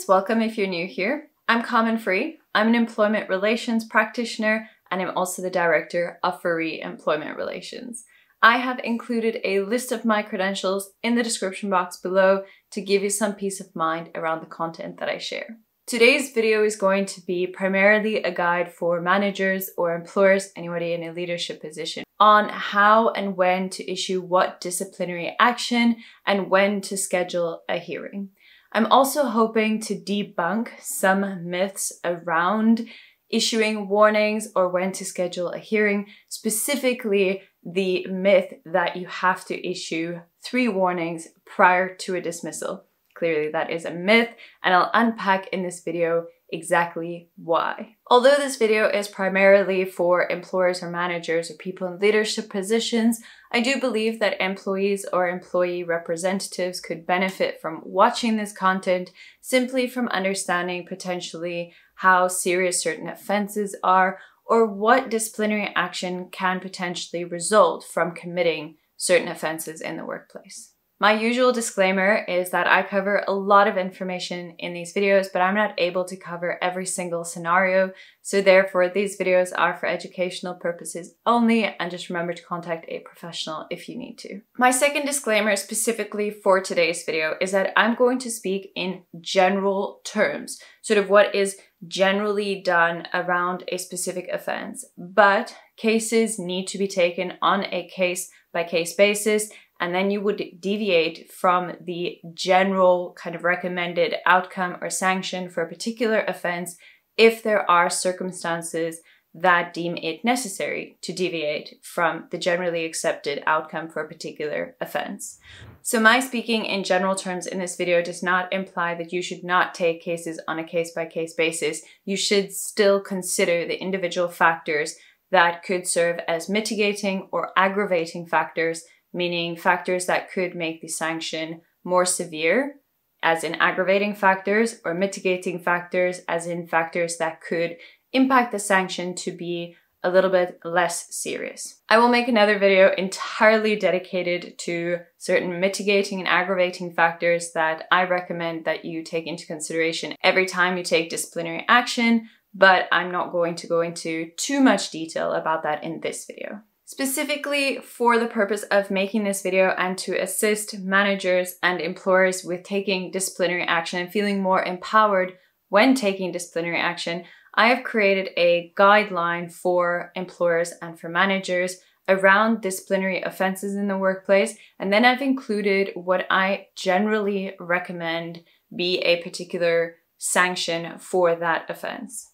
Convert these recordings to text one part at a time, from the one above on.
welcome if you're new here. I'm Carmen Fourie. I'm an employment relations practitioner and I'm also the director of Fourie Employment Relations. I have included a list of my credentials in the description box below to give you some peace of mind around the content that I share. Today's video is going to be primarily a guide for managers or employers, anybody in a leadership position, on how and when to issue what disciplinary action and when to schedule a hearing. I'm also hoping to debunk some myths around issuing warnings or when to schedule a hearing, specifically the myth that you have to issue 3 warnings prior to a dismissal. Clearly that is a myth, and I'll unpack in this video exactly why. Although this video is primarily for employers or managers or people in leadership positions, I do believe that employees or employee representatives could benefit from watching this content simply from understanding potentially how serious certain offenses are or what disciplinary action can potentially result from committing certain offenses in the workplace. My usual disclaimer is that I cover a lot of information in these videos, but I'm not able to cover every single scenario. So therefore, these videos are for educational purposes only, and just remember to contact a professional if you need to. My second disclaimer specifically for today's video is that I'm going to speak in general terms, sort of what is generally done around a specific offense, but cases need to be taken on a case-by-case basis. And then you would deviate from the general kind of recommended outcome or sanction for a particular offense if there are circumstances that deem it necessary to deviate from the generally accepted outcome for a particular offense. So my speaking in general terms in this video does not imply that you should not take cases on a case-by-case basis. You should still consider the individual factors that could serve as mitigating or aggravating factors, meaning factors that could make the sanction more severe, as in aggravating factors, or mitigating factors, as in factors that could impact the sanction to be a little bit less serious. I will make another video entirely dedicated to certain mitigating and aggravating factors that I recommend that you take into consideration every time you take disciplinary action, but I'm not going to go into too much detail about that in this video. Specifically for the purpose of making this video and to assist managers and employers with taking disciplinary action and feeling more empowered when taking disciplinary action, I have created a guideline for employers and for managers around disciplinary offenses in the workplace. And then I've included what I generally recommend be a particular sanction for that offense.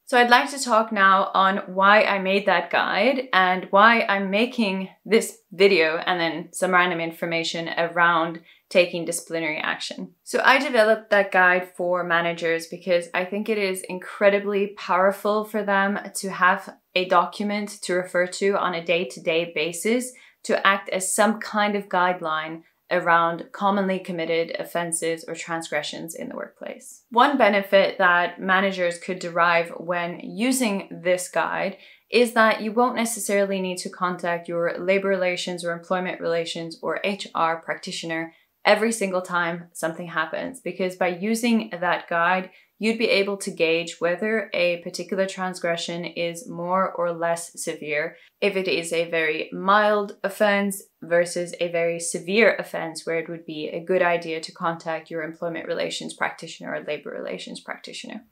So I'd like to talk now on why I made that guide and why I'm making this video and then some random information around taking disciplinary action. So I developed that guide for managers because I think it is incredibly powerful for them to have a document to refer to on a day-to-day basis to act as some kind of guideline around commonly committed offenses or transgressions in the workplace. One benefit that managers could derive when using this guide is that you won't necessarily need to contact your labor relations or employment relations or HR practitioner every single time something happens, because by using that guide, you'd be able to gauge whether a particular transgression is more or less severe, if it is a very mild offense versus a very severe offense where it would be a good idea to contact your employment relations practitioner or labor relations practitioner.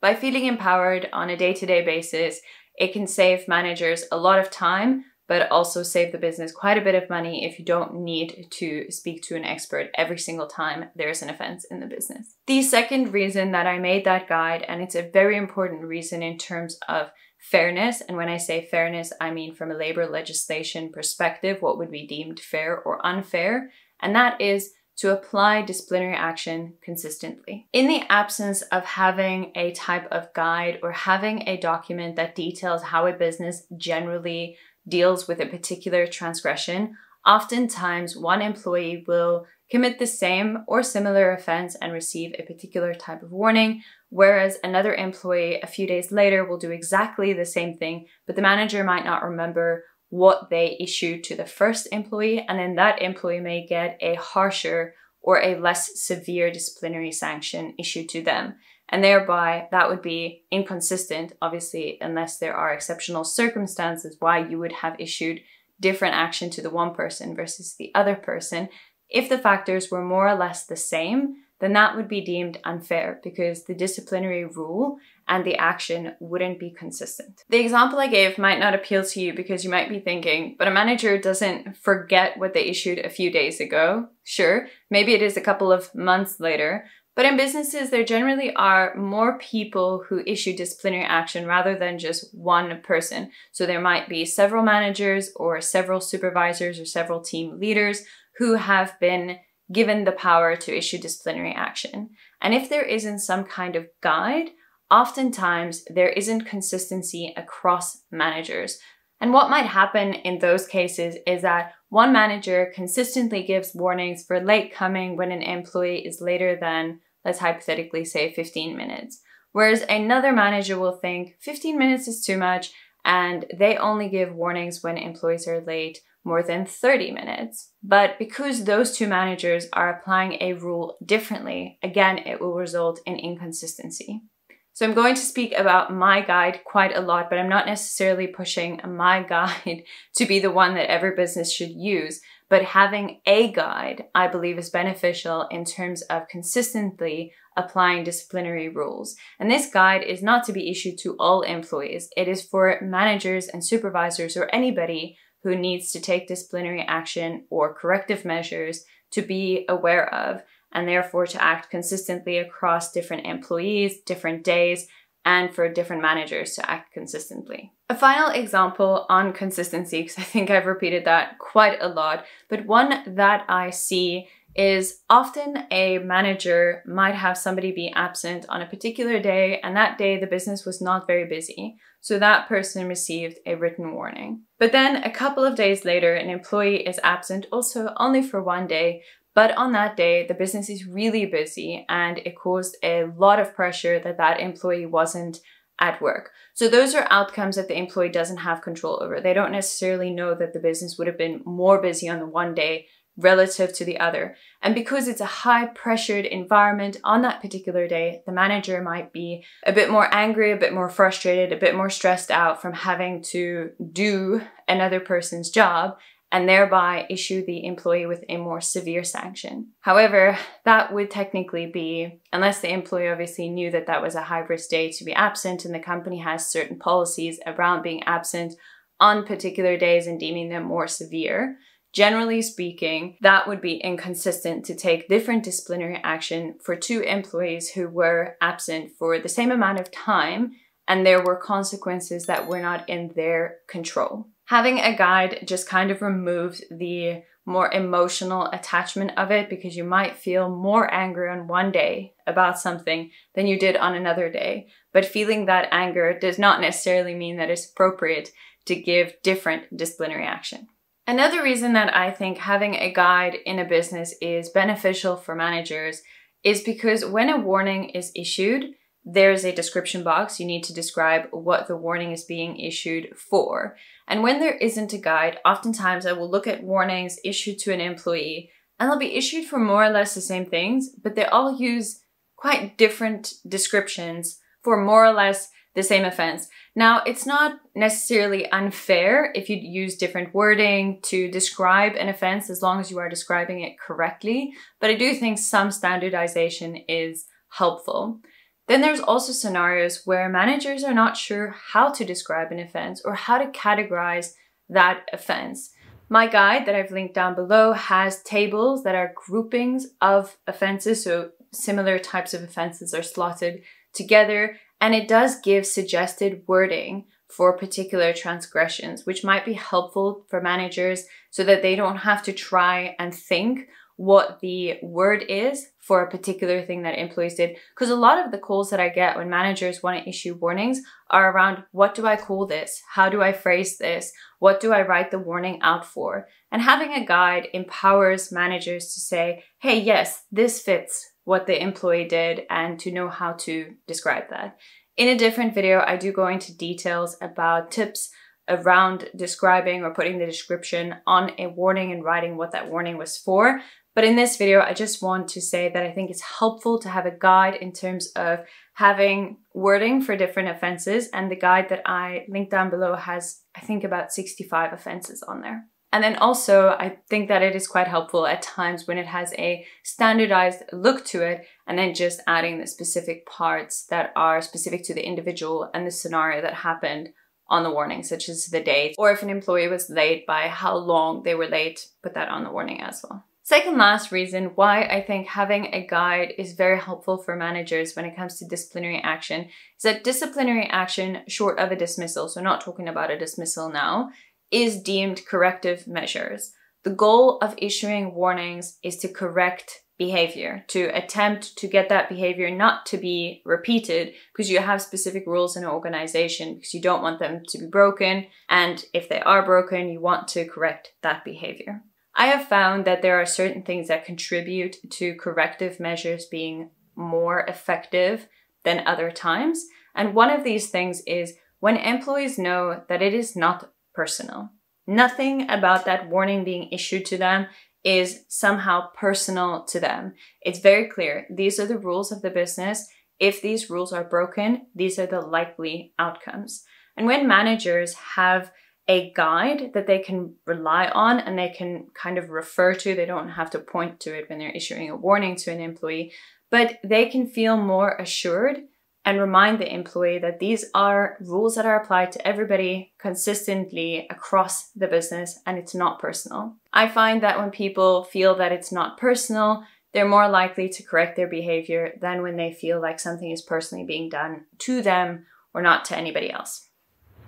By feeling empowered on a day-to-day basis, it can save managers a lot of time, but also save the business quite a bit of money if you don't need to speak to an expert every single time there's an offense in the business. The second reason that I made that guide, and it's a very important reason in terms of fairness, and when I say fairness, I mean from a labor legislation perspective, what would be deemed fair or unfair, and that is to apply disciplinary action consistently. In the absence of having a type of guide or having a document that details how a business generally deals with a particular transgression, oftentimes one employee will commit the same or similar offense and receive a particular type of warning, whereas another employee a few days later will do exactly the same thing, but the manager might not remember what they issued to the first employee, and then that employee may get a harsher or a less severe disciplinary sanction issued to them. And thereby that would be inconsistent, obviously, unless there are exceptional circumstances why you would have issued different action to the one person versus the other person. If the factors were more or less the same, then that would be deemed unfair because the disciplinary rule and the action wouldn't be consistent. The example I gave might not appeal to you because you might be thinking, but a manager doesn't forget what they issued a few days ago. Sure, maybe it is a couple of months later, but in businesses, there generally are more people who issue disciplinary action rather than just one person. So there might be several managers or several supervisors or several team leaders who have been given the power to issue disciplinary action. And if there isn't some kind of guide, oftentimes there isn't consistency across managers. And what might happen in those cases is that one manager consistently gives warnings for late coming when an employee is later than, let's hypothetically say, 15 minutes. Whereas another manager will think 15 minutes is too much and they only give warnings when employees are late more than 30 minutes. But because those two managers are applying a rule differently, again, it will result in inconsistency. So I'm going to speak about my guide quite a lot, but I'm not necessarily pushing my guide to be the one that every business should use. But having a guide, I believe, is beneficial in terms of consistently applying disciplinary rules. And this guide is not to be issued to all employees. It is for managers and supervisors or anybody who needs to take disciplinary action or corrective measures to be aware of, and therefore to act consistently across different employees, different days, and for different managers to act consistently. A final example on consistency, because I think I've repeated that quite a lot, but one that I see is often a manager might have somebody be absent on a particular day, and that day the business was not very busy. So that person received a written warning. But then a couple of days later, an employee is absent also only for one day, but on that day, the business is really busy and it caused a lot of pressure that that employee wasn't at work. So those are outcomes that the employee doesn't have control over. They don't necessarily know that the business would have been more busy on the one day relative to the other. And because it's a high pressured environment on that particular day, the manager might be a bit more angry, a bit more frustrated, a bit more stressed out from having to do another person's job and thereby issue the employee with a more severe sanction. However, that would technically be, unless the employee obviously knew that that was a high-risk day to be absent and the company has certain policies around being absent on particular days and deeming them more severe. Generally speaking, that would be inconsistent to take different disciplinary action for two employees who were absent for the same amount of time and there were consequences that were not in their control. Having a guide just kind of removes the more emotional attachment of it because you might feel more angry on one day about something than you did on another day. But feeling that anger does not necessarily mean that it's appropriate to give different disciplinary action. Another reason that I think having a guide in a business is beneficial for managers is because when a warning is issued, there's a description box. You need to describe what the warning is being issued for. And when there isn't a guide, oftentimes I will look at warnings issued to an employee and they'll be issued for more or less the same things, but they all use quite different descriptions for more or less the same offense. Now, it's not necessarily unfair if you use different wording to describe an offense as long as you are describing it correctly, but I do think some standardization is helpful. Then there's also scenarios where managers are not sure how to describe an offense or how to categorize that offense. My guide that I've linked down below has tables that are groupings of offenses, so similar types of offenses are slotted together, and it does give suggested wording for particular transgressions, which might be helpful for managers so that they don't have to try and think what the word is for a particular thing that employees did. Because a lot of the calls that I get when managers want to issue warnings are around, what do I call this? How do I phrase this? What do I write the warning out for? And having a guide empowers managers to say, hey, yes, this fits what the employee did, and to know how to describe that. In a different video, I do go into details about tips around describing or putting the description on a warning and writing what that warning was for. But in this video, I just want to say that I think it's helpful to have a guide in terms of having wording for different offenses, and the guide that I linked down below has, I think, about 65 offenses on there. And then also, I think that it is quite helpful at times when it has a standardized look to it, and then just adding the specific parts that are specific to the individual and the scenario that happened on the warning, such as the date, or if an employee was late, by how long they were late, put that on the warning as well. Second last reason why I think having a guide is very helpful for managers when it comes to disciplinary action is that disciplinary action short of a dismissal, so not talking about a dismissal now, is deemed corrective measures. The goal of issuing warnings is to correct behavior, to attempt to get that behavior not to be repeated, because you have specific rules in an organization because you don't want them to be broken, and if they are broken, you want to correct that behavior. I have found that there are certain things that contribute to corrective measures being more effective than other times, and one of these things is when employees know that it is not personal. Nothing about that warning being issued to them is somehow personal to them. It's very clear. These are the rules of the business. If these rules are broken, these are the likely outcomes. And when managers have a guide that they can rely on and they can kind of refer to, they don't have to point to it when they're issuing a warning to an employee, but they can feel more assured and remind the employee that these are rules that are applied to everybody consistently across the business and it's not personal. I find that when people feel that it's not personal, they're more likely to correct their behavior than when they feel like something is personally being done to them or not to anybody else.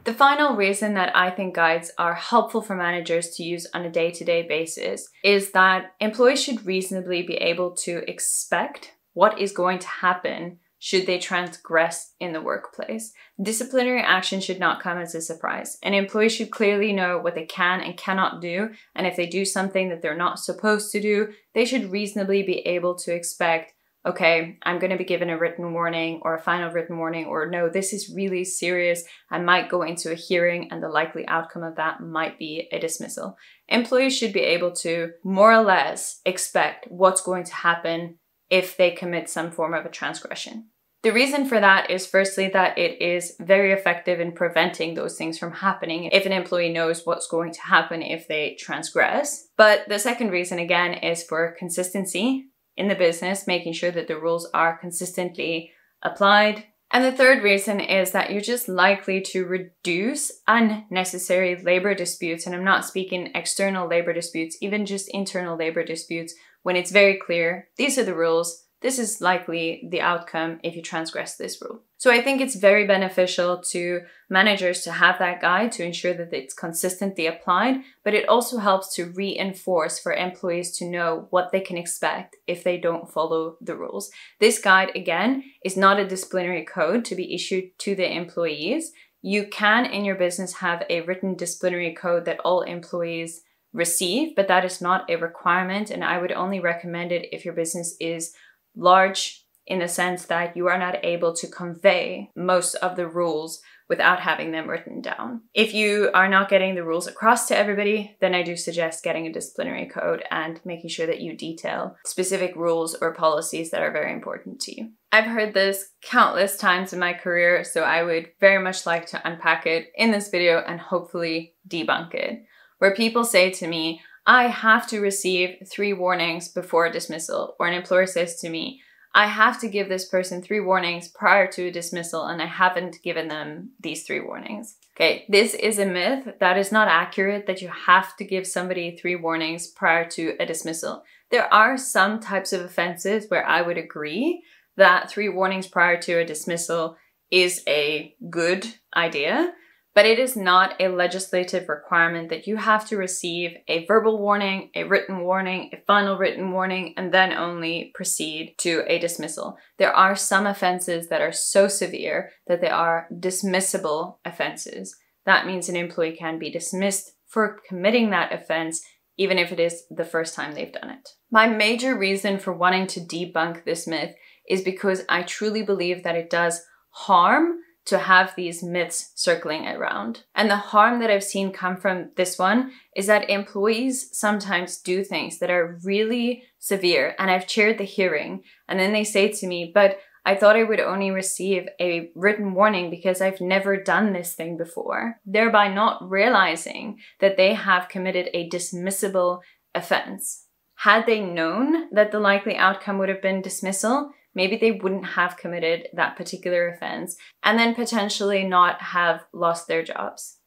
The final reason that I think guides are helpful for managers to use on a day-to-day basis is that employees should reasonably be able to expect what is going to happen should they transgress in the workplace. Disciplinary action should not come as a surprise. An employee should clearly know what they can and cannot do, and if they do something that they're not supposed to do, they should reasonably be able to expect, okay, I'm going to be given a written warning or a final written warning, or no, this is really serious. I might go into a hearing and the likely outcome of that might be a dismissal. Employees should be able to more or less expect what's going to happen if they commit some form of a transgression. The reason for that is firstly that it is very effective in preventing those things from happening if an employee knows what's going to happen if they transgress. But the second reason again is for consistency in the business, making sure that the rules are consistently applied. And the third reason is that you're just likely to reduce unnecessary labor disputes. And I'm not speaking external labor disputes, even just internal labor disputes, when it's very clear, these are the rules. This is likely the outcome if you transgress this rule. So I think it's very beneficial to managers to have that guide to ensure that it's consistently applied, but it also helps to reinforce for employees to know what they can expect if they don't follow the rules. This guide, again, is not a disciplinary code to be issued to the employees. You can, in your business, have a written disciplinary code that all employees receive, but that is not a requirement, and I would only recommend it if your business is large in the sense that you are not able to convey most of the rules without having them written down. If you are not getting the rules across to everybody, then I do suggest getting a disciplinary code and making sure that you detail specific rules or policies that are very important to you. I've heard this countless times in my career, so I would very much like to unpack it in this video and hopefully debunk it. Where people say to me, I have to receive 3 warnings before a dismissal, or an employer says to me, I have to give this person 3 warnings prior to a dismissal and I haven't given them these 3 warnings. Okay, this is a myth. That is not accurate, that you have to give somebody 3 warnings prior to a dismissal. There are some types of offenses where I would agree that 3 warnings prior to a dismissal is a good idea. But it is not a legislative requirement that you have to receive a verbal warning, a written warning, a final written warning, and then only proceed to a dismissal. There are some offenses that are so severe that they are dismissible offenses. That means an employee can be dismissed for committing that offense, even if it is the first time they've done it. My major reason for wanting to debunk this myth is because I truly believe that it does harm to have these myths circling around. And the harm that I've seen come from this one is that employees sometimes do things that are really severe, and I've chaired the hearing, and then they say to me, but I thought I would only receive a written warning because I've never done this thing before, thereby not realizing that they have committed a dismissible offense. Had they known that the likely outcome would have been dismissal, maybe they wouldn't have committed that particular offense and then potentially not have lost their jobs.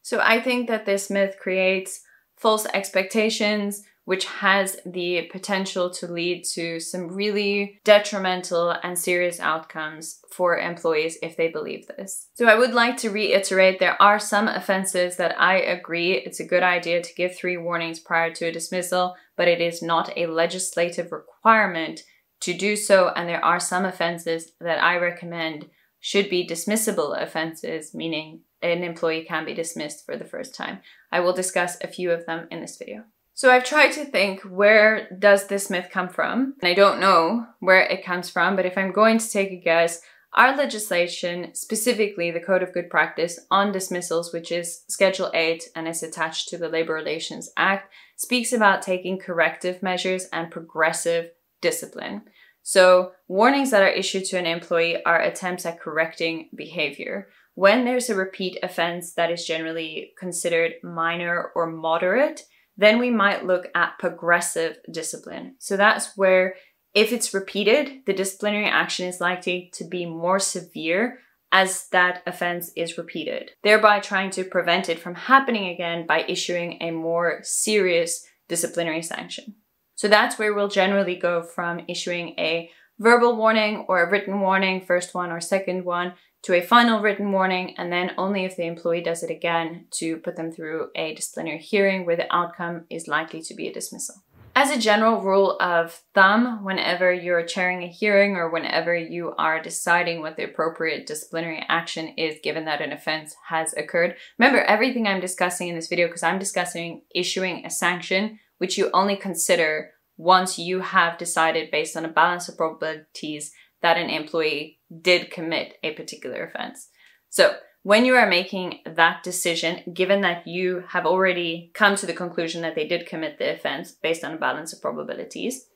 So I think that this myth creates false expectations, which has the potential to lead to some really detrimental and serious outcomes for employees if they believe this. So I would like to reiterate, there are some offenses that I agree it's a good idea to give 3 warnings prior to a dismissal, but it is not a legislative requirement to do so, and there are some offenses that I recommend should be dismissible offenses, meaning an employee can be dismissed for the first time. I will discuss a few of them in this video. So I've tried to think, where does this myth come from? And I don't know where it comes from, but if I'm going to take a guess, our legislation, specifically the Code of Good Practice on dismissals, which is Schedule 8 and is attached to the Labor Relations Act, speaks about taking corrective measures and progressive discipline. So warnings that are issued to an employee are attempts at correcting behavior. When there's a repeat offense that is generally considered minor or moderate, then we might look at progressive discipline. So that's where, if it's repeated, the disciplinary action is likely to be more severe as that offense is repeated, thereby trying to prevent it from happening again by issuing a more serious disciplinary sanction. So that's where we'll generally go from issuing a verbal warning or a written warning, first one or second one, to a final written warning, and then only if the employee does it again to put them through a disciplinary hearing where the outcome is likely to be a dismissal. As a general rule of thumb, whenever you're chairing a hearing or whenever you are deciding what the appropriate disciplinary action is given that an offense has occurred, remember everything I'm discussing in this video, because I'm discussing issuing a sanction, which you only consider once you have decided based on a balance of probabilities that an employee did commit a particular offense. So when you are making that decision, given that you have already come to the conclusion that they did commit the offense based on a balance of probabilities,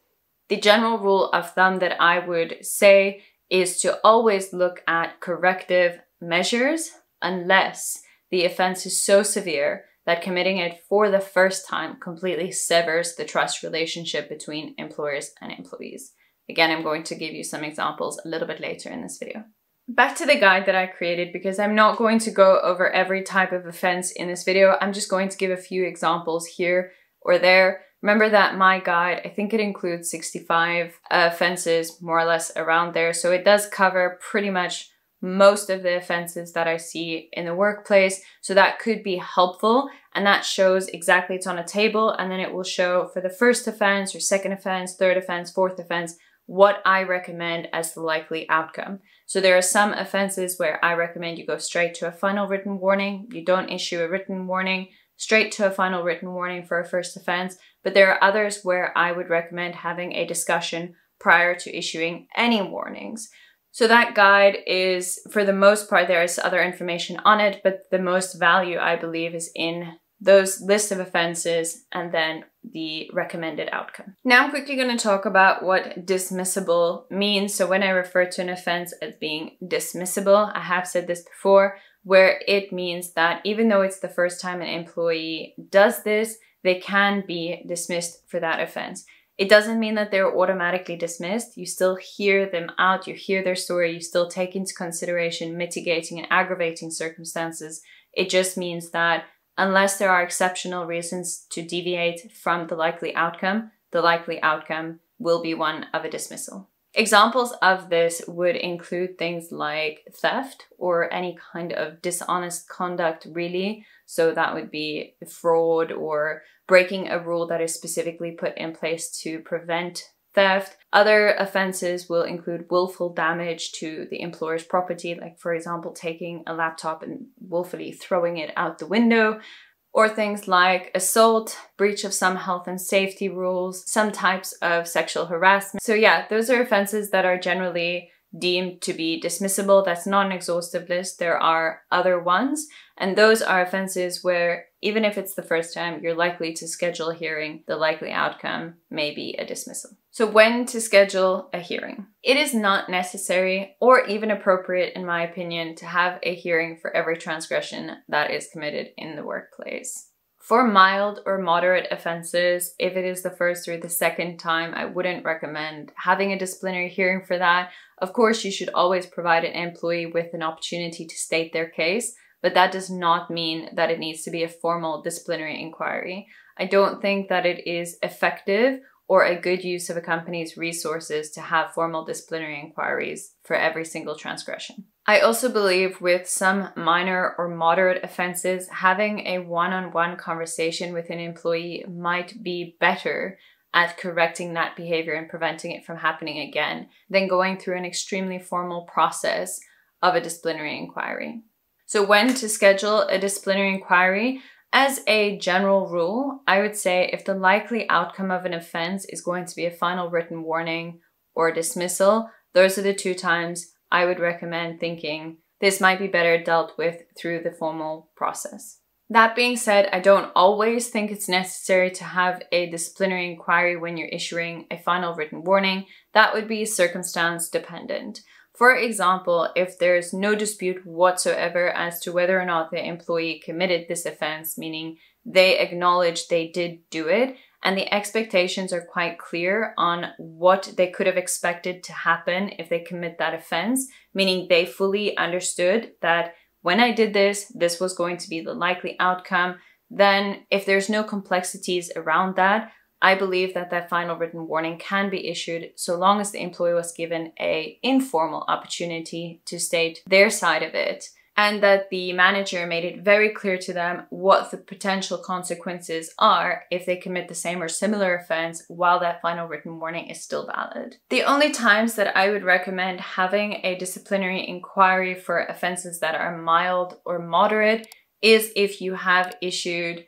the general rule of thumb that I would say is to always look at corrective measures unless the offense is so severe that committing it for the first time completely severs the trust relationship between employers and employees. Again, I'm going to give you some examples a little bit later in this video. Back to the guide that I created, because I'm not going to go over every type of offense in this video. I'm just going to give a few examples here or there. Remember that my guide, I think it includes 65 offenses, more or less around there. So it does cover pretty much most of the offenses that I see in the workplace. So that could be helpful. And that shows exactly, it's on a table, and then it will show for the first offense or second offense, third offense, fourth offense, what I recommend as the likely outcome. So there are some offenses where I recommend you go straight to a final written warning. You don't issue a written warning, straight to a final written warning for a first offense. But there are others where I would recommend having a discussion prior to issuing any warnings. So that guide is, for the most part, there is other information on it, but the most value, I believe, is in those lists of offenses and then the recommended outcome. Now I'm quickly going to talk about what dismissible means. So when I refer to an offense as being dismissible, I have said this before, where it means that even though it's the first time an employee does this, they can be dismissed for that offense. It doesn't mean that they're automatically dismissed. You still hear them out, you hear their story, you still take into consideration mitigating and aggravating circumstances. It just means that unless there are exceptional reasons to deviate from the likely outcome will be one of a dismissal. Examples of this would include things like theft or any kind of dishonest conduct, really. So that would be fraud or breaking a rule that is specifically put in place to prevent theft. Other offenses will include willful damage to the employer's property, like for example, taking a laptop and willfully throwing it out the window, or things like assault, breach of some health and safety rules, some types of sexual harassment. So yeah, those are offenses that are generally deemed to be dismissible. That's not an exhaustive list. There are other ones, and those are offenses where even if it's the first time, you're likely to schedule a hearing. The likely outcome may be a dismissal. So when to schedule a hearing? It is not necessary or even appropriate, in my opinion, to have a hearing for every transgression that is committed in the workplace. For mild or moderate offenses, if it is the first or the second time, I wouldn't recommend having a disciplinary hearing for that. Of course, you should always provide an employee with an opportunity to state their case, but that does not mean that it needs to be a formal disciplinary inquiry. I don't think that it is effective or a good use of a company's resources to have formal disciplinary inquiries for every single transgression. I also believe with some minor or moderate offenses, having a one-on-one conversation with an employee might be better at correcting that behavior and preventing it from happening again than going through an extremely formal process of a disciplinary inquiry. So when to schedule a disciplinary inquiry? As a general rule, I would say if the likely outcome of an offense is going to be a final written warning or dismissal, those are the two times I would recommend thinking this might be better dealt with through the formal process. That being said, I don't always think it's necessary to have a disciplinary inquiry when you're issuing a final written warning. That would be circumstance dependent. For example, if there's no dispute whatsoever as to whether or not the employee committed this offense, meaning they acknowledge they did do it, and the expectations are quite clear on what they could have expected to happen if they commit that offense, meaning they fully understood that when I did this, this was going to be the likely outcome, then if there's no complexities around that, I believe that that final written warning can be issued so long as the employee was given an informal opportunity to state their side of it, and that the manager made it very clear to them what the potential consequences are if they commit the same or similar offense while that final written warning is still valid. The only times that I would recommend having a disciplinary inquiry for offenses that are mild or moderate is if you have issued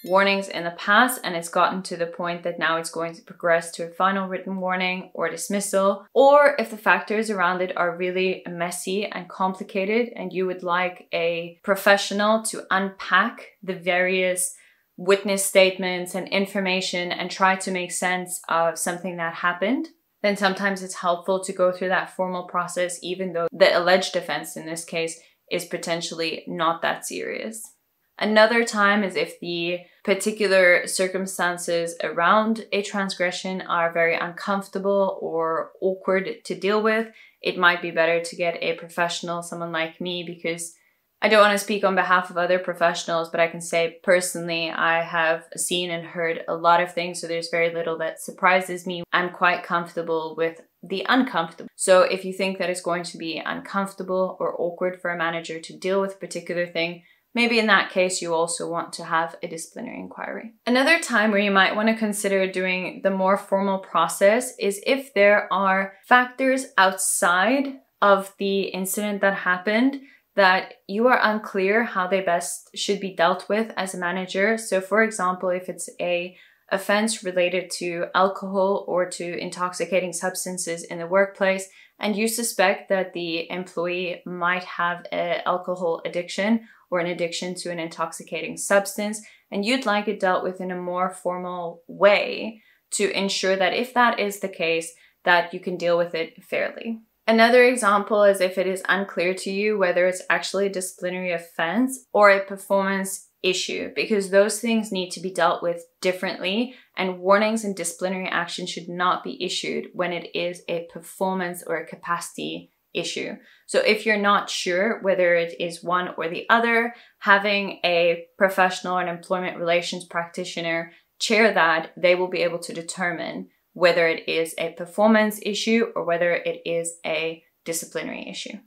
warnings in the past and it's gotten to the point that now it's going to progress to a final written warning or dismissal, or if the factors around it are really messy and complicated and you would like a professional to unpack the various witness statements and information and try to make sense of something that happened, then sometimes it's helpful to go through that formal process even though the alleged offense in this case is potentially not that serious. Another time is if the particular circumstances around a transgression are very uncomfortable or awkward to deal with. It might be better to get a professional, someone like me, because I don't want to speak on behalf of other professionals, but I can say personally, I have seen and heard a lot of things, so there's very little that surprises me. I'm quite comfortable with the uncomfortable. So if you think that it's going to be uncomfortable or awkward for a manager to deal with a particular thing, maybe in that case, you also want to have a disciplinary inquiry. Another time where you might want to consider doing the more formal process is if there are factors outside of the incident that happened that you are unclear how they best should be dealt with as a manager. So for example, if it's an offense related to alcohol or to intoxicating substances in the workplace, and you suspect that the employee might have an alcohol addiction or an addiction to an intoxicating substance, and you'd like it dealt with in a more formal way to ensure that if that is the case, that you can deal with it fairly. Another example is if it is unclear to you whether it's actually a disciplinary offense or a performance issue, because those things need to be dealt with differently, and warnings and disciplinary action should not be issued when it is a performance or a capacity issue. So if you're not sure whether it is one or the other, having a professional or an employment relations practitioner chair that, they will be able to determine whether it is a performance issue or whether it is a disciplinary issue.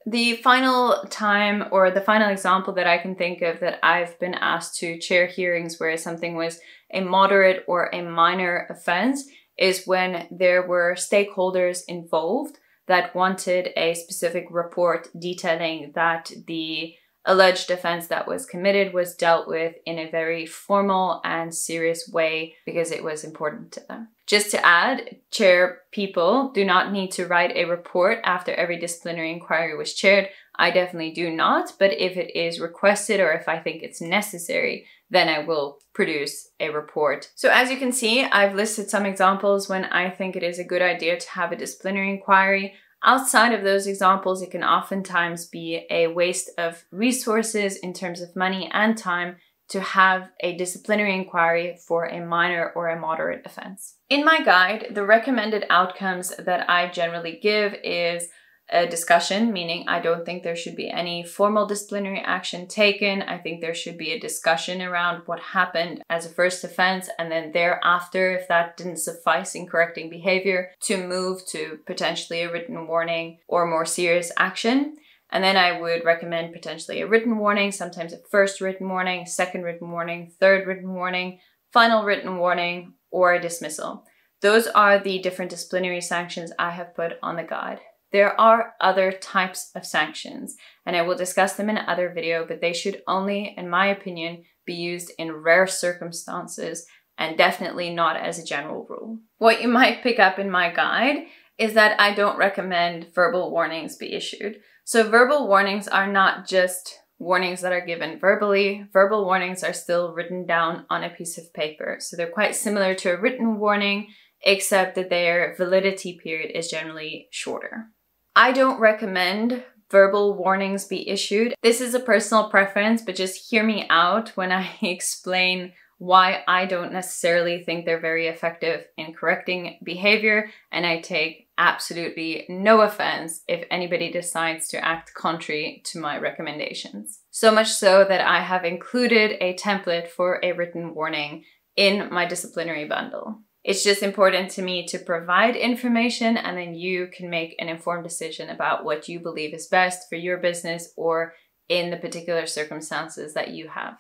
The final time or the final example that I can think of that I've been asked to chair hearings where something was a moderate or a minor offense is when there were stakeholders involved that wanted a specific report detailing that the alleged offense that was committed was dealt with in a very formal and serious way because it was important to them. Just to add, chair people do not need to write a report after every disciplinary inquiry was chaired. I definitely do not, but if it is requested or if I think it's necessary, then I will produce a report. So as you can see, I've listed some examples when I think it is a good idea to have a disciplinary inquiry. Outside of those examples, it can oftentimes be a waste of resources in terms of money and time to have a disciplinary inquiry for a minor or a moderate offense. In my guide, the recommended outcomes that I generally give is a discussion, meaning I don't think there should be any formal disciplinary action taken. I think there should be a discussion around what happened as a first offense, and then thereafter, if that didn't suffice in correcting behavior, to move to potentially a written warning or more serious action. And then I would recommend potentially a written warning, sometimes a first written warning, second written warning, third written warning, final written warning, or a dismissal. Those are the different disciplinary sanctions I have put on the guide. There are other types of sanctions, and I will discuss them in another video, but they should only, in my opinion, be used in rare circumstances and definitely not as a general rule. What you might pick up in my guide is that I don't recommend verbal warnings be issued. So verbal warnings are not just warnings that are given verbally. Verbal warnings are still written down on a piece of paper. So they're quite similar to a written warning, except that their validity period is generally shorter. I don't recommend verbal warnings be issued. This is a personal preference, but just hear me out when I explain why I don't necessarily think they're very effective in correcting behavior, and I take absolutely no offense if anybody decides to act contrary to my recommendations. So much so that I have included a template for a written warning in my disciplinary bundle. It's just important to me to provide information, and then you can make an informed decision about what you believe is best for your business or in the particular circumstances that you have.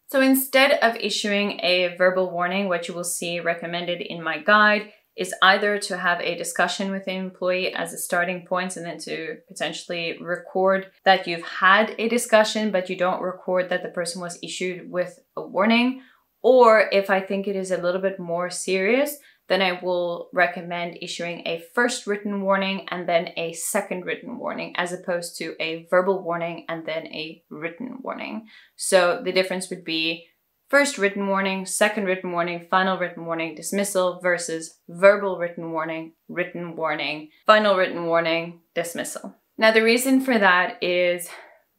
So instead of issuing a verbal warning, what you will see recommended in my guide is either to have a discussion with the employee as a starting point and then to potentially record that you've had a discussion, but you don't record that the person was issued with a warning. Or if I think it is a little bit more serious, then I will recommend issuing a first written warning and then a second written warning, as opposed to a verbal warning and then a written warning. So the difference would be first written warning, second written warning, final written warning, dismissal versus verbal written warning, final written warning, dismissal. Now the reason for that is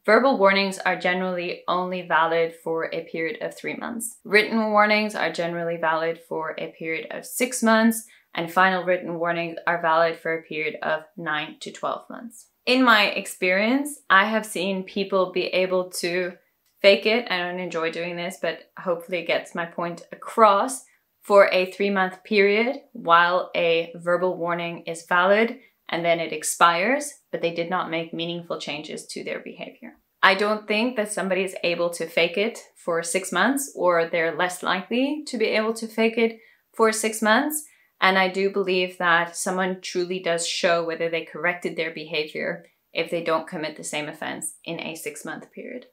verbal warnings are generally only valid for a period of 3 months. Written warnings are generally valid for a period of 6 months, and final written warnings are valid for a period of 9 to 12 months. In my experience, I have seen people be able to fake it. I don't enjoy doing this, but hopefully it gets my point across for a 3-month period while a verbal warning is valid, and then it expires, but they did not make meaningful changes to their behavior. I don't think that somebody is able to fake it for 6 months, or they're less likely to be able to fake it for 6 months. And I do believe that someone truly does show whether they corrected their behavior if they don't commit the same offense in a 6-month period.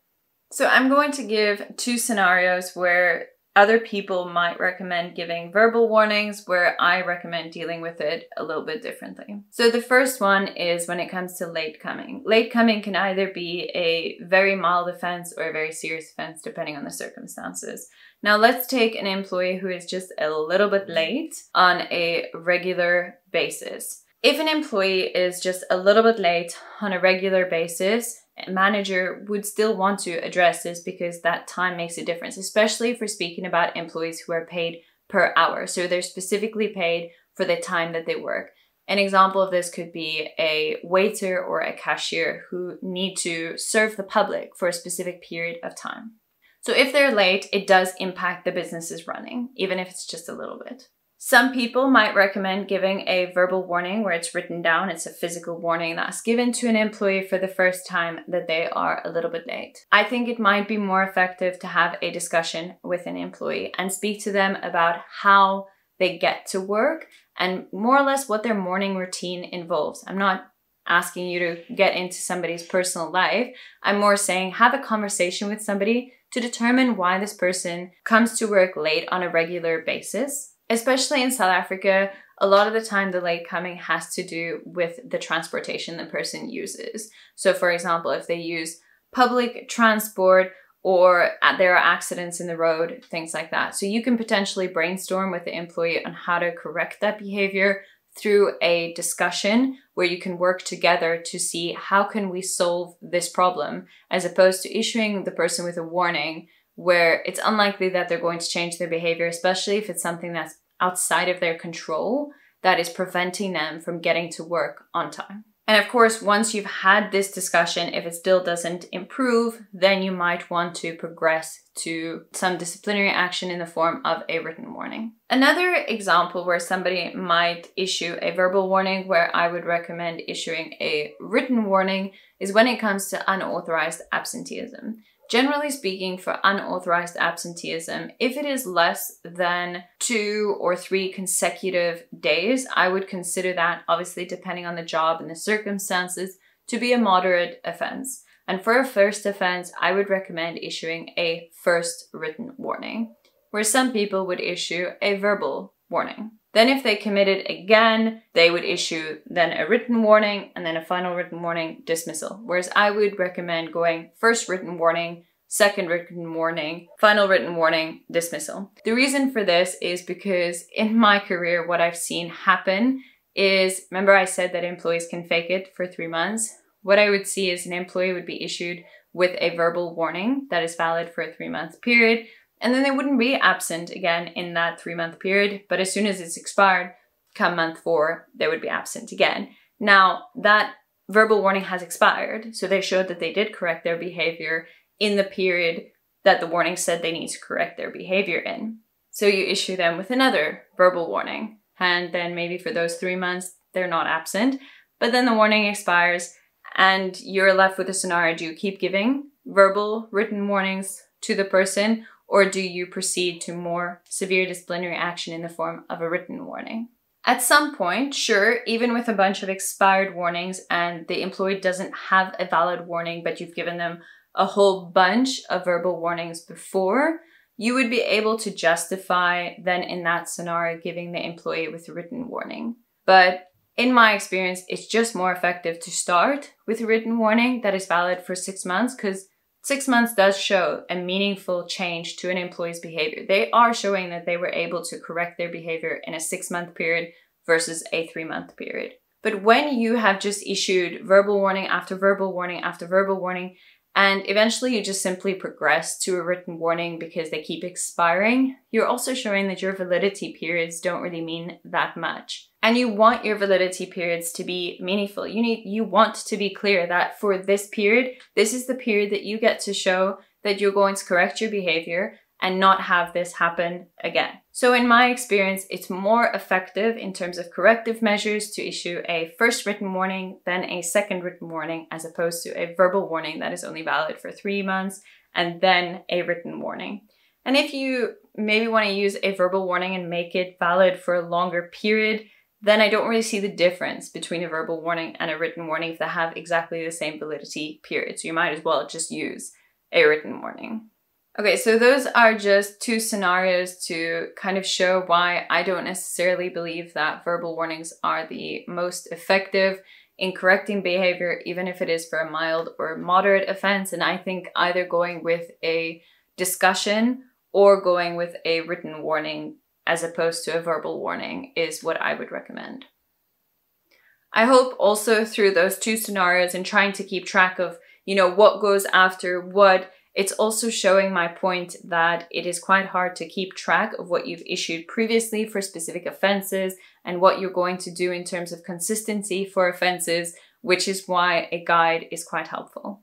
So I'm going to give 2 scenarios where other people might recommend giving verbal warnings, where I recommend dealing with it a little bit differently. So the first one is when it comes to late coming. Late coming can either be a very mild offense or a very serious offense, depending on the circumstances. Now let's take an employee who is just a little bit late on a regular basis. If an employee is just a little bit late on a regular basis, a manager would still want to address this because that time makes a difference, especially if we're speaking about employees who are paid per hour. So they're specifically paid for the time that they work. An example of this could be a waiter or a cashier who need to serve the public for a specific period of time. So if they're late, it does impact the business's running, even if it's just a little bit. Some people might recommend giving a verbal warning where it's written down. It's a physical warning that's given to an employee for the first time that they are a little bit late. I think it might be more effective to have a discussion with an employee and speak to them about how they get to work and more or less what their morning routine involves. I'm not asking you to get into somebody's personal life. I'm more saying have a conversation with somebody to determine why this person comes to work late on a regular basis. Especially in South Africa, a lot of the time the late coming has to do with the transportation the person uses. So for example, if they use public transport or there are accidents in the road, things like that. So you can potentially brainstorm with the employee on how to correct that behavior through a discussion where you can work together to see how can we solve this problem, as opposed to issuing the person with a warning where it's unlikely that they're going to change their behavior, especially if it's something that's outside of their control that is preventing them from getting to work on time. And of course, once you've had this discussion, if it still doesn't improve, then you might want to progress to some disciplinary action in the form of a written warning. Another example where somebody might issue a verbal warning where I would recommend issuing a written warning is when it comes to unauthorized absenteeism. Generally speaking, for unauthorized absenteeism, if it is less than 2 or 3 consecutive days, I would consider that, obviously depending on the job and the circumstances, to be a moderate offense. And for a first offense, I would recommend issuing a first written warning, where some people would issue a verbal warning. Then if they committed again, they would issue then a written warning and then a final written warning, dismissal. Whereas I would recommend going first written warning, second written warning, final written warning, dismissal. The reason for this is because in my career, what I've seen happen is, remember I said that employees can fake it for 3 months? What I would see is an employee would be issued with a verbal warning that is valid for a 3-month period. And then they wouldn't be absent again in that 3-month period. But as soon as it's expired, come month 4, they would be absent again. Now, that verbal warning has expired. So they showed that they did correct their behavior in the period that the warning said they need to correct their behavior in. So you issue them with another verbal warning. And then maybe for those 3 months, they're not absent. But then the warning expires and you're left with a scenario. Do you keep giving verbal written warnings to the person, or do you proceed to more severe disciplinary action in the form of a written warning? At some point, sure, even with a bunch of expired warnings and the employee doesn't have a valid warning, but you've given them a whole bunch of verbal warnings before, you would be able to justify then in that scenario giving the employee with a written warning. But in my experience, it's just more effective to start with a written warning that is valid for 6 months, because 6 months does show a meaningful change to an employee's behavior. They are showing that they were able to correct their behavior in a 6-month period versus a 3-month period. But when you have just issued verbal warning after verbal warning after verbal warning, and eventually you just simply progress to a written warning because they keep expiring, you're also showing that your validity periods don't really mean that much. And you want your validity periods to be meaningful. You want to be clear that for this period, this is the period that you get to show that you're going to correct your behavior and not have this happen again. So in my experience, it's more effective in terms of corrective measures to issue a first written warning than a second written warning, as opposed to a verbal warning that is only valid for 3 months and then a written warning. And if you maybe want to use a verbal warning and make it valid for a longer period, then I don't really see the difference between a verbal warning and a written warning if they have exactly the same validity period. So you might as well just use a written warning. Okay, so those are just 2 scenarios to kind of show why I don't necessarily believe that verbal warnings are the most effective in correcting behavior, even if it is for a mild or moderate offense. And I think either going with a discussion or going with a written warning as opposed to a verbal warning is what I would recommend. I hope also through those 2 scenarios and trying to keep track of, what goes after what, it's also showing my point that it is quite hard to keep track of what you've issued previously for specific offenses and what you're going to do in terms of consistency for offenses, which is why a guide is quite helpful.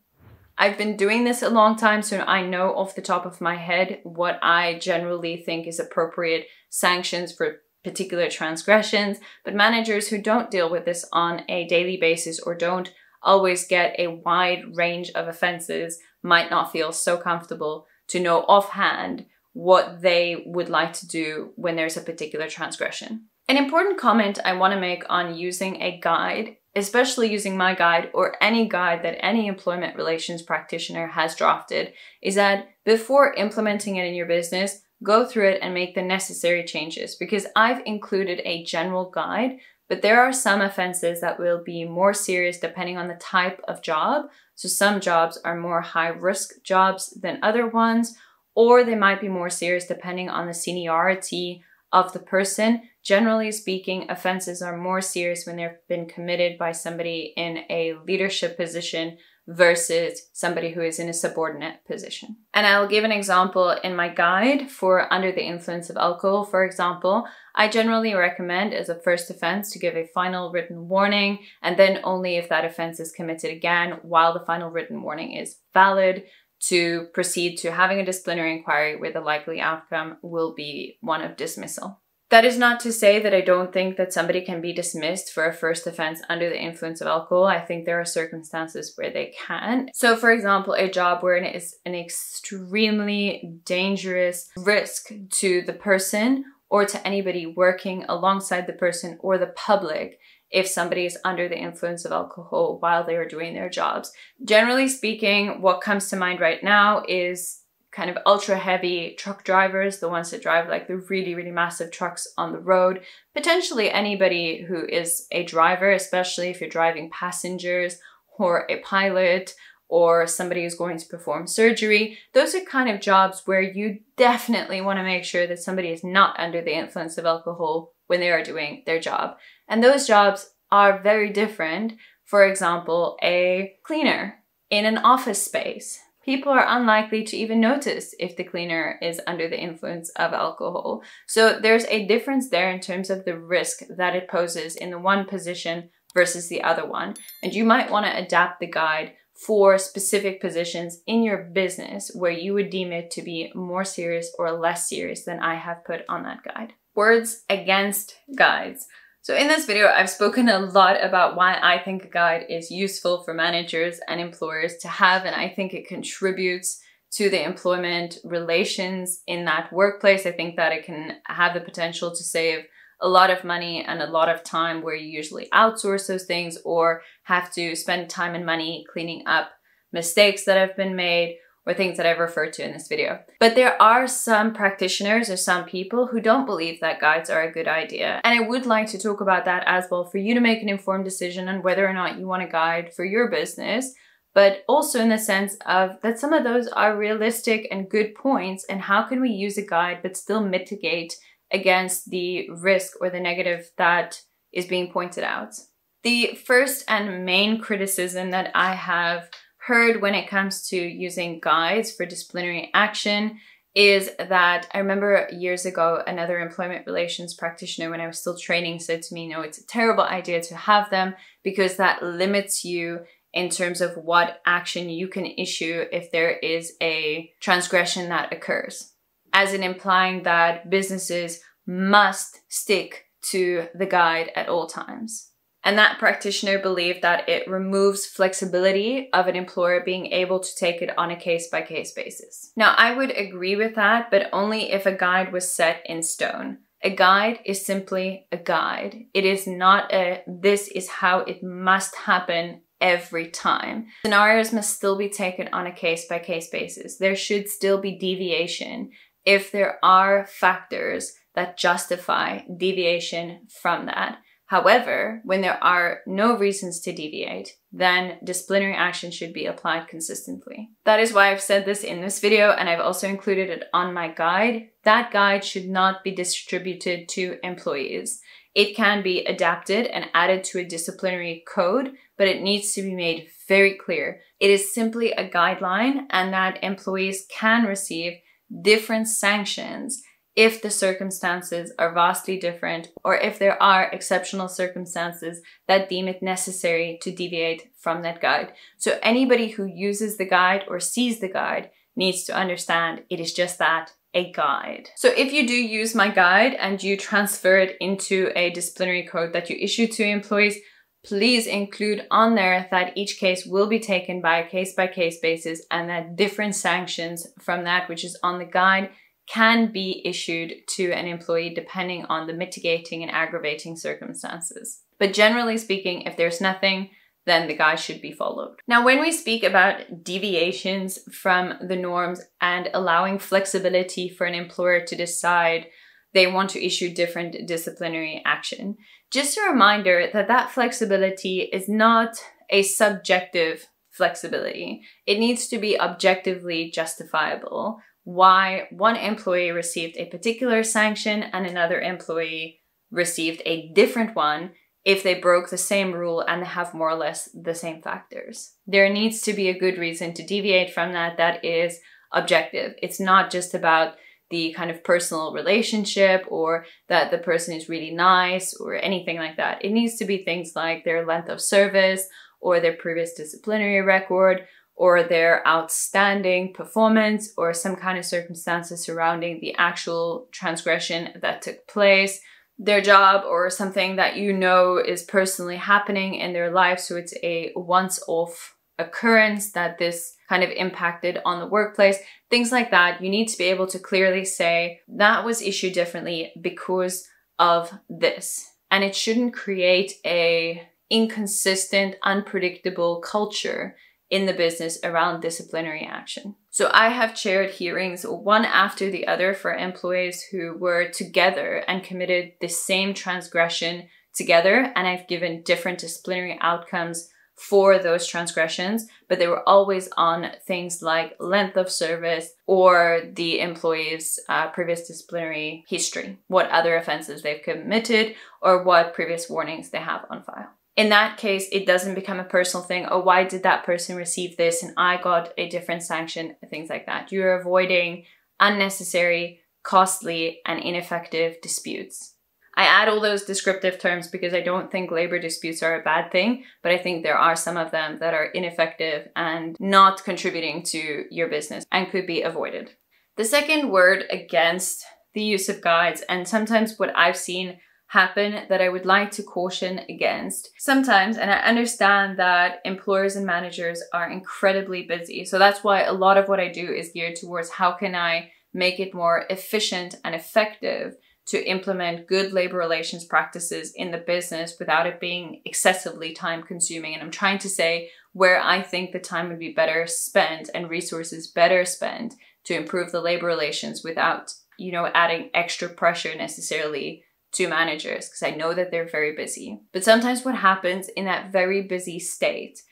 I've been doing this a long time, so I know off the top of my head what I generally think is appropriate sanctions for particular transgressions, but managers who don't deal with this on a daily basis or don't always get a wide range of offenses might not feel so comfortable to know offhand what they would like to do when there's a particular transgression. An important comment I want to make on using a guide, especially using my guide or any guide that any employment relations practitioner has drafted, is that before implementing it in your business, go through it and make the necessary changes, because I've included a general guide, but there are some offenses that will be more serious depending on the type of job. So some jobs are more high risk jobs than other ones, or they might be more serious depending on the seniority of the person. Generally speaking, offenses are more serious when they've been committed by somebody in a leadership position versus somebody who is in a subordinate position. And I'll give an example in my guide for under the influence of alcohol. For example, I generally recommend as a first offense to give a final written warning, and then only if that offense is committed again while the final written warning is valid, to proceed to having a disciplinary inquiry where the likely outcome will be one of dismissal. That is not to say that I don't think that somebody can be dismissed for a first offense under the influence of alcohol. I think there are circumstances where they can. So for example, a job where it is an extremely dangerous risk to the person or to anybody working alongside the person or the public if somebody is under the influence of alcohol while they are doing their jobs. Generally speaking, what comes to mind right now is kind of ultra heavy truck drivers, the ones that drive like the really, really massive trucks on the road. Potentially anybody who is a driver, especially if you're driving passengers or a pilot or somebody who's going to perform surgery. Those are kind of jobs where you definitely want to make sure that somebody is not under the influence of alcohol when they are doing their job. And those jobs are very different. For example, a cleaner in an office space. People are unlikely to even notice if the cleaner is under the influence of alcohol. So there's a difference there in terms of the risk that it poses in the one position versus the other one. And you might want to adapt the guide for specific positions in your business where you would deem it to be more serious or less serious than I have put on that guide. Words against guides. So in this video, I've spoken a lot about why I think a guide is useful for managers and employers to have, and I think it contributes to the employment relations in that workplace. I think that it can have the potential to save a lot of money and a lot of time where you usually outsource those things or have to spend time and money cleaning up mistakes that have been made or things that I've referred to in this video. But there are some practitioners or some people who don't believe that guides are a good idea. And I would like to talk about that as well for you to make an informed decision on whether or not you want a guide for your business, but also in the sense of that some of those are realistic and good points, and how can we use a guide but still mitigate against the risk or the negative that is being pointed out. The first and main criticism that I have heard when it comes to using guides for disciplinary action is that I remember years ago, another employment relations practitioner when I was still training said to me, no, it's a terrible idea to have them because that limits you in terms of what action you can issue if there is a transgression that occurs, as in implying that businesses must stick to the guide at all times. And that practitioner believed that it removes flexibility of an employer being able to take it on a case-by-case basis. Now, I would agree with that, but only if a guide was set in stone. A guide is simply a guide. It is not a, this is how it must happen every time. Scenarios must still be taken on a case-by-case basis. There should still be deviation if there are factors that justify deviation from that. However, when there are no reasons to deviate, then disciplinary action should be applied consistently. That is why I've said this in this video, and I've also included it on my guide. That guide should not be distributed to employees. It can be adapted and added to a disciplinary code, but it needs to be made very clear. It is simply a guideline, and that employees can receive different sanctions if the circumstances are vastly different or if there are exceptional circumstances that deem it necessary to deviate from that guide. So anybody who uses the guide or sees the guide needs to understand it is just that, a guide. So if you do use my guide and you transfer it into a disciplinary code that you issue to employees, please include on there that each case will be taken by a case-by-case basis and that different sanctions from that which is on the guide can be issued to an employee depending on the mitigating and aggravating circumstances. But generally speaking, if there's nothing, then the guy should be followed. Now, when we speak about deviations from the norms and allowing flexibility for an employer to decide they want to issue different disciplinary action, just a reminder that that flexibility is not a subjective flexibility. It needs to be objectively justifiable why one employee received a particular sanction and another employee received a different one if they broke the same rule and have more or less the same factors. There needs to be a good reason to deviate from that is objective. It's not just about the kind of personal relationship or that the person is really nice or anything like that. It needs to be things like their length of service or their previous disciplinary record or their outstanding performance or some kind of circumstances surrounding the actual transgression that took place, their job or something that you know is personally happening in their life. So it's a once-off occurrence that this kind of impacted on the workplace, things like that. You need to be able to clearly say that was issued differently because of this. And it shouldn't create a inconsistent, unpredictable culture in the business around disciplinary action. So I have chaired hearings one after the other for employees who were together and committed the same transgression together, and I've given different disciplinary outcomes for those transgressions, but they were always on things like length of service or the employee's previous disciplinary history, what other offenses they've committed or what previous warnings they have on file. In that case, it doesn't become a personal thing. Oh, why did that person receive this and I got a different sanction? Things like that. You're avoiding unnecessary, costly, and ineffective disputes. I add all those descriptive terms because I don't think labor disputes are a bad thing, but I think there are some of them that are ineffective and not contributing to your business and could be avoided. The second word against the use of guides, and sometimes what I've seen happen that I would like to caution against. Sometimes, and I understand that employers and managers are incredibly busy. So that's why a lot of what I do is geared towards how can I make it more efficient and effective to implement good labor relations practices in the business without it being excessively time consuming. And I'm trying to say where I think the time would be better spent and resources better spent to improve the labor relations without, adding extra pressure necessarily to managers, because I know that they're very busy. But sometimes what happens in that very busy state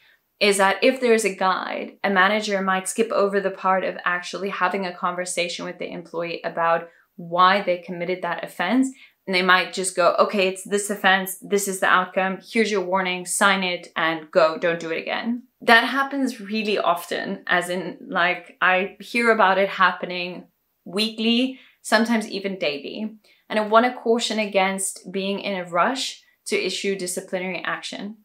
is that if there's a guide, a manager might skip over the part of actually having a conversation with the employee about why they committed that offense. And they might just go, okay, it's this offense, this is the outcome, here's your warning, sign it and go, don't do it again. That happens really often, as in I hear about it happening weekly, sometimes even daily. And I want to caution against being in a rush to issue disciplinary action.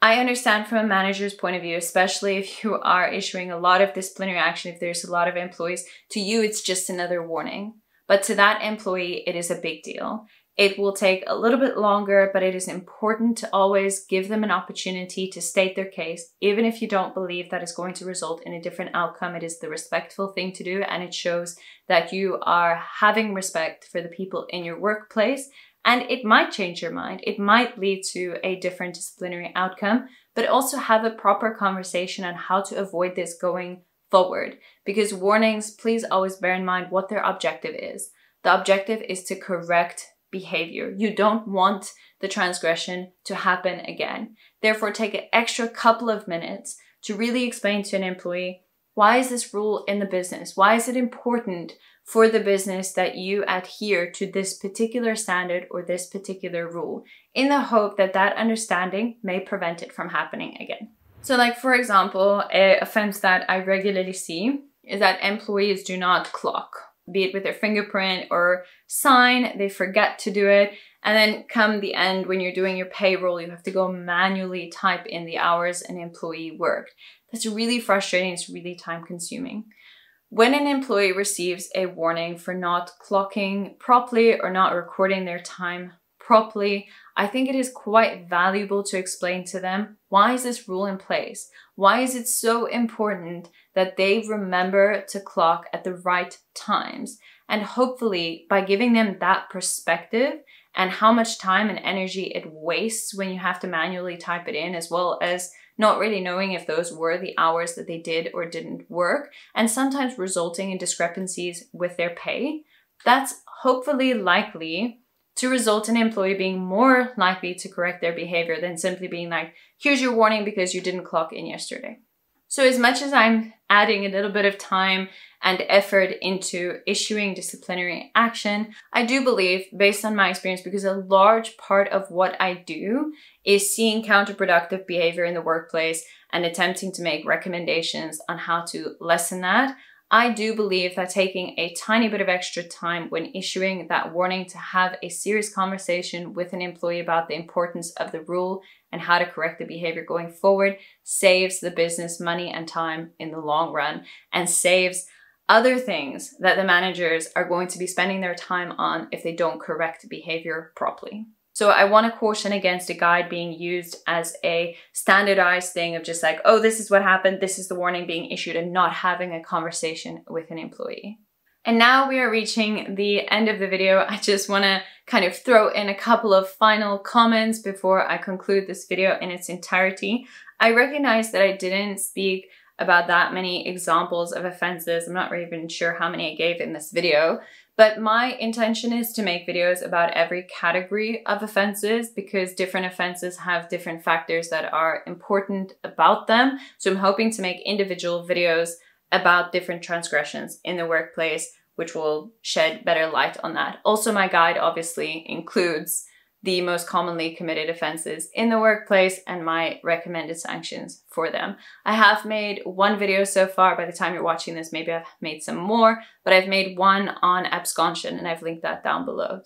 I understand from a manager's point of view, especially if you are issuing a lot of disciplinary action, if there's a lot of employees, to you it's just another warning. But to that employee, it is a big deal. It will take a little bit longer, but it is important to always give them an opportunity to state their case. Even if you don't believe that is going to result in a different outcome, it is the respectful thing to do, and it shows that you are having respect for the people in your workplace. And it might change your mind. It might lead to a different disciplinary outcome, but also have a proper conversation on how to avoid this going forward. Because warnings, please always bear in mind what their objective is. The objective is to correct behavior. You don't want the transgression to happen again. Therefore, take an extra couple of minutes to really explain to an employee, why is this rule in the business? Why is it important for the business that you adhere to this particular standard or this particular rule, in the hope that that understanding may prevent it from happening again. So for example, an offense that I regularly see is that employees do not clock, be it with their fingerprint or sign, they forget to do it. And then come the end, when you're doing your payroll, you have to go manually type in the hours an employee worked. That's really frustrating. It's really time consuming. When an employee receives a warning for not clocking properly or not recording their time properly, I think it is quite valuable to explain to them, why is this rule in place? Why is it so important that they remember to clock at the right times? And hopefully by giving them that perspective and how much time and energy it wastes when you have to manually type it in, as well as not really knowing if those were the hours that they did or didn't work, and sometimes resulting in discrepancies with their pay, that's hopefully likely to result in an employee being more likely to correct their behavior than simply being like, here's your warning because you didn't clock in yesterday. So as much as I'm adding a little bit of time and effort into issuing disciplinary action, I do believe, based on my experience, because a large part of what I do is seeing counterproductive behavior in the workplace and attempting to make recommendations on how to lessen that, I do believe that taking a tiny bit of extra time when issuing that warning to have a serious conversation with an employee about the importance of the rule and how to correct the behavior going forward saves the business money and time in the long run, and saves other things that the managers are going to be spending their time on if they don't correct behavior properly. So I want to caution against a guide being used as a standardized thing of just like, oh, this is what happened, this is the warning being issued, and not having a conversation with an employee. And now we are reaching the end of the video. I just want to kind of throw in a couple of final comments before I conclude this video in its entirety. I recognize that I didn't speak about that many examples of offenses. I'm not even sure how many I gave in this video, but my intention is to make videos about every category of offenses because different offenses have different factors that are important about them. So I'm hoping to make individual videos about different transgressions in the workplace, which will shed better light on that. Also, my guide obviously includes the most commonly committed offenses in the workplace and my recommended sanctions for them. I have made one video so far. By the time you're watching this, maybe I've made some more, but I've made one on absconsion and I've linked that down below.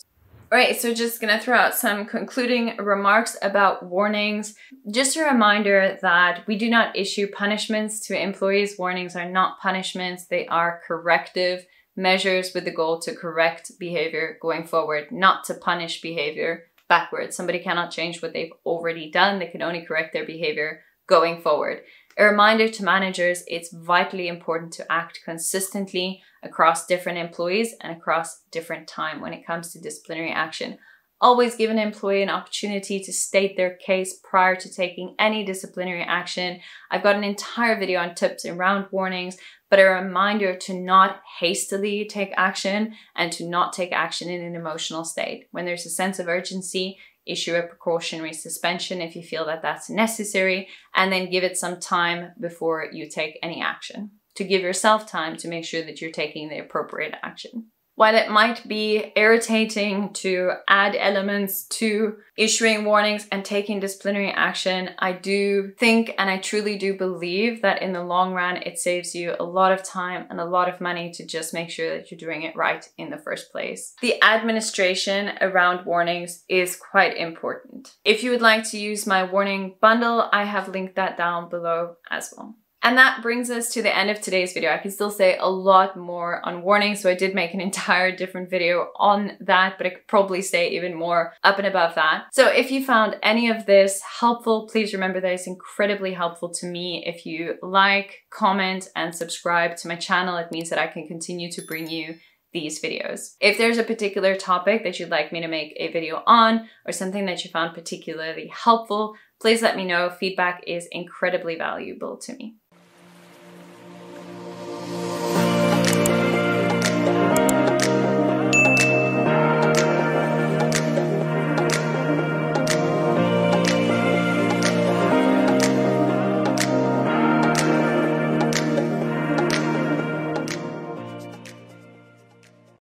All right, so just gonna throw out some concluding remarks about warnings. Just a reminder that we do not issue punishments to employees. Warnings are not punishments, they are corrective measures with the goal to correct behavior going forward, not to punish behavior backwards. Somebody cannot change what they've already done. They can only correct their behavior going forward. A reminder to managers, it's vitally important to act consistently across different employees and across different time when it comes to disciplinary action. Always give an employee an opportunity to state their case prior to taking any disciplinary action. I've got an entire video on tips around warnings, but a reminder to not hastily take action and to not take action in an emotional state. When there's a sense of urgency, issue a precautionary suspension if you feel that that's necessary, and then give it some time before you take any action, to give yourself time to make sure that you're taking the appropriate action. While it might be irritating to add elements to issuing warnings and taking disciplinary action, I do think and I truly do believe that in the long run, it saves you a lot of time and a lot of money to just make sure that you're doing it right in the first place. The administration around warnings is quite important. If you would like to use my warning bundle, I have linked that down below as well. And that brings us to the end of today's video. I can still say a lot more on warnings, so I did make an entire different video on that, but I could probably say even more up and above that. So if you found any of this helpful, please remember that it's incredibly helpful to me if you like, comment, and subscribe to my channel. It means that I can continue to bring you these videos. If there's a particular topic that you'd like me to make a video on, or something that you found particularly helpful, please let me know. Feedback is incredibly valuable to me.